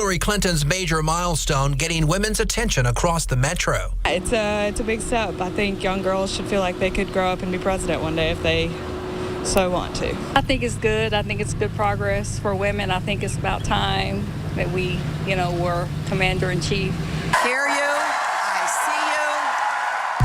Hillary Clinton's major milestone getting women's attention across the metro. It's a big step. I think young girls should feel like they could grow up and be president one day if they so want to. I think it's good. I think it's good progress for women. I think it's about time that we, were commander-in-chief. Hear you. I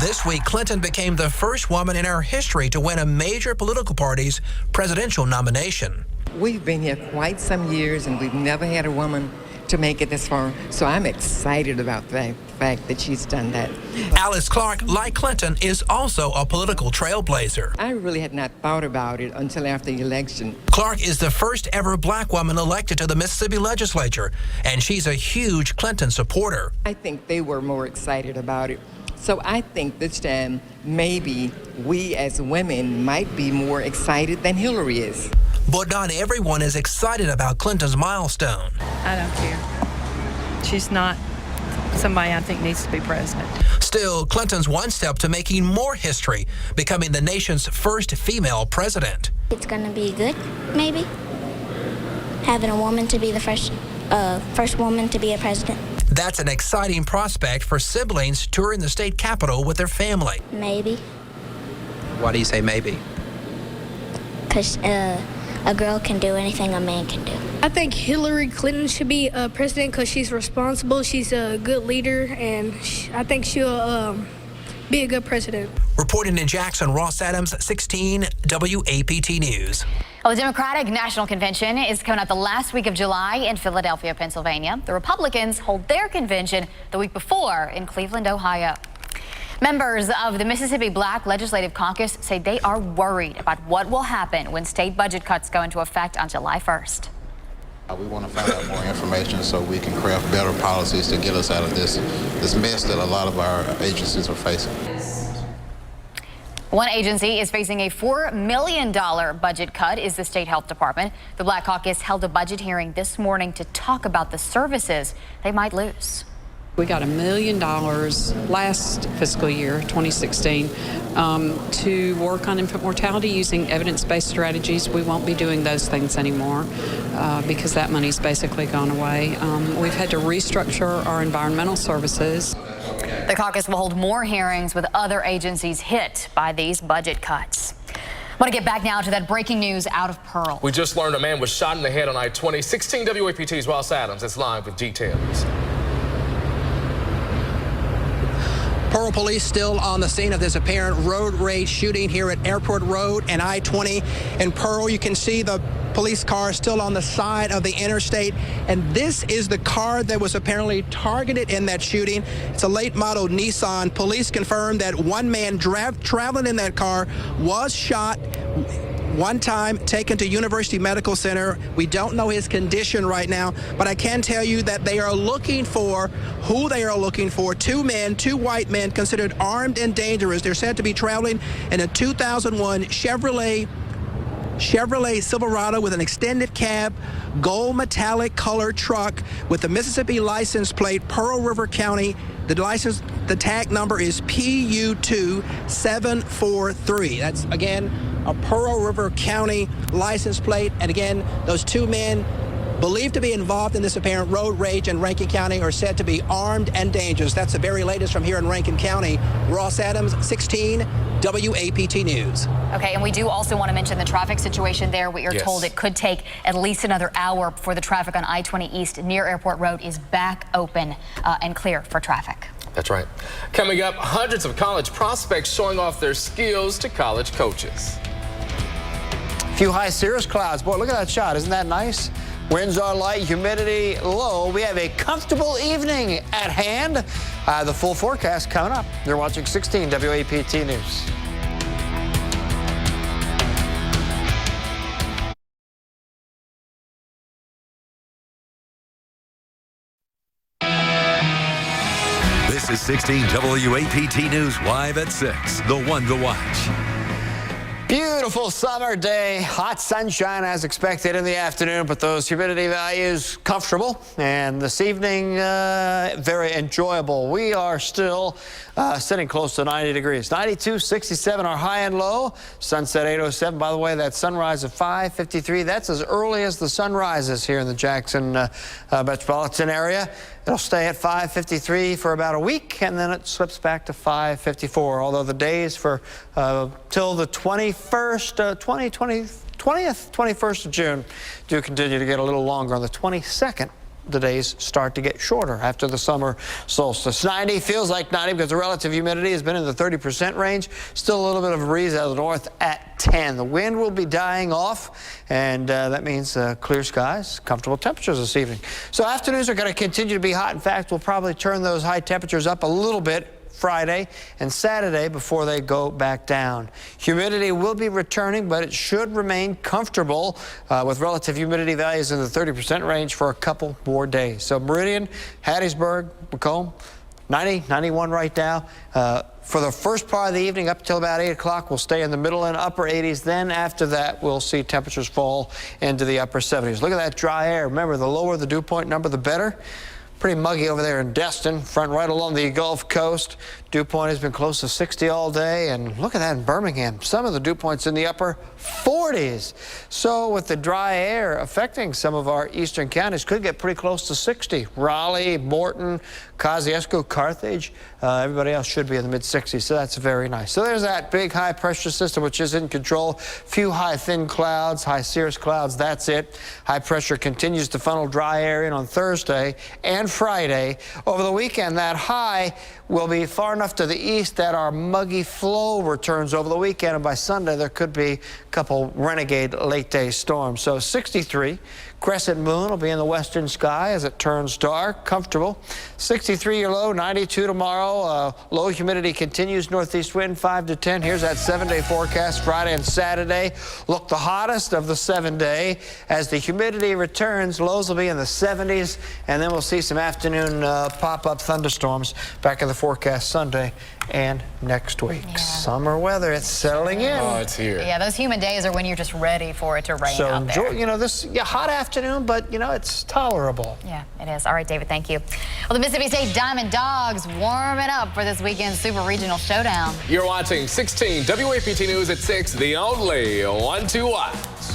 see you. This week, Clinton became the first woman in our history to win a major political party's presidential nomination. We've been here quite some years, and we've never had a woman to make it this far. So I'm excited about the fact that she's done that. Alice Clark, like Clinton, is also a political trailblazer. I really had not thought about it until after the election. Clark is the first ever black woman elected to the Mississippi legislature, and she's a huge Clinton supporter. I think they were more excited about it. So I think this time maybe we as women might be more excited than Hillary is. But not everyone is excited about Clinton's milestone. I don't care. She's not somebody I think needs to be president. Still, Clinton's one step to making more history, becoming the nation's first female president. It's going to be good, maybe, having a woman to be the first woman to be a president. That's an exciting prospect for siblings touring the state capitol with their family. Maybe. Why do you say maybe? Because a girl can do anything a man can do. I think Hillary Clinton should be president because she's responsible, she's a good leader, and I think she'll be a good president. Reporting in Jackson, Ross Adams, 16 WAPT News. Well, the Democratic National Convention is coming up the last week of July in Philadelphia, Pennsylvania. The Republicans hold their convention the week before in Cleveland, Ohio. Members of the Mississippi Black Legislative Caucus say they are worried about what will happen when state budget cuts go into effect on July 1st. We want to find out more information so we can craft better policies to get us out of this mess that a lot of our agencies are facing. One agency is facing a $4 million budget cut is the State Health Department. The Black Caucus held a budget hearing this morning to talk about the services they might lose. We got $1 million last fiscal year, 2016, to work on infant mortality using evidence-based strategies. We won't be doing those things anymore because that money's basically gone away. We've had to restructure our environmental services. The caucus will hold more hearings with other agencies hit by these budget cuts. I want to get back now to that breaking news out of Pearl. We just learned a man was shot in the head on I-20. 16 WAPT's Ross Adams is live with details. Pearl police still on the scene of this apparent road rage shooting here at Airport Road and I-20 in Pearl. You can see the police car still on the side of the interstate, and this is the car that was apparently targeted in that shooting. It's a late model Nissan. Police confirmed that one man traveling in that car was shot one time, taken to University Medical Center. We don't know his condition right now, but I can tell you that they are looking for who they are looking for. Two white men considered armed and dangerous. They're said to be traveling in a 2001 Chevrolet Silverado with an extended cab, gold metallic colored truck with the Mississippi license plate, Pearl River County. The tag number is PU2743. That's, again, a Pearl River County license plate. And again, those two men believed to be involved in this apparent road rage in Rankin County are said to be armed and dangerous. That's the very latest from here in Rankin County. Ross Adams, 16 WAPT News. Okay, and we do also want to mention the traffic situation there. We are told it could take at least another hour before the traffic on I-20 East near Airport Road is back open and clear for traffic. That's right. Coming up, hundreds of college prospects showing off their skills to college coaches. A few high cirrus clouds. Boy, look at that shot. Isn't that nice? Winds are light, humidity low. We have a comfortable evening at hand. The full forecast coming up. You're watching 16 WAPT News. This is 16 WAPT News live at 6, the one to watch. Beautiful summer day, hot sunshine as expected in the afternoon, but those humidity values comfortable. And this evening, very enjoyable. We are still sitting close to 90 degrees. 92, 67 our high and low. Sunset 8:07. By the way, that sunrise at 5:53. That's as early as the sun rises here in the Jackson metropolitan area. It'll stay at 5:53 for about a week, and then it slips back to 5:54. Although the days for till the 21st of June do continue to get a little longer. On the 22nd, the days start to get shorter after the summer solstice. 90 feels like 90 because the relative humidity has been in the 30% range. Still a little bit of a breeze out of the north at 10. The wind will be dying off, and that means clear skies, comfortable temperatures this evening. So afternoons are going to continue to be hot. In fact, we'll probably turn those high temperatures up a little bit Friday and Saturday before they go back down. Humidity will be returning, but it should remain comfortable with relative humidity values in the 30% range for a couple more days. So Meridian, Hattiesburg, Macomb, 90, 91 right now. For the first part of the evening up till about 8 o'clock, we'll stay in the middle and upper 80s. Then after that, we'll see temperatures fall into the upper 70s. Look at that dry air. Remember, the lower the dew point number, the better. Pretty muggy over there in Destin, front right along the Gulf Coast. Dew point has been close to 60 all day, and look at that in Birmingham. Some of the dew points in the upper 40s. So with the dry air affecting some of our eastern counties, could get pretty close to 60. Raleigh, Morton, Kosciuszko, Carthage, everybody else should be in the mid-60s, so that's very nice. So there's that big high-pressure system, which is in control. Few high thin clouds, high cirrus clouds, that's it. High pressure continues to funnel dry air in on Thursday and Friday. Over the weekend, that high will be far enough to the east that our muggy flow returns over the weekend, and by Sunday there could be a couple renegade late-day storms. So 63. Crescent moon will be in the western sky as it turns dark, comfortable. 63 your low, 92 tomorrow. Low humidity continues, northeast wind 5 to 10. Here's that 7-day forecast. Friday and Saturday look the hottest of the 7-day. As the humidity returns, lows will be in the 70s, and then we'll see some afternoon pop-up thunderstorms back in the forecast Sunday and next week. Yeah. Summer weather, it's settling in. Oh, it's here. Yeah, those humid days are when you're just ready for it to rain so out there. You know, this hot afternoon, but you know, it's tolerable. Yeah, it is. All right, David, thank you. Well, the Mississippi State Diamond Dogs warming up for this weekend's Super Regional Showdown. You're watching 16 WAPT News at 6, the only 1-2 Watts.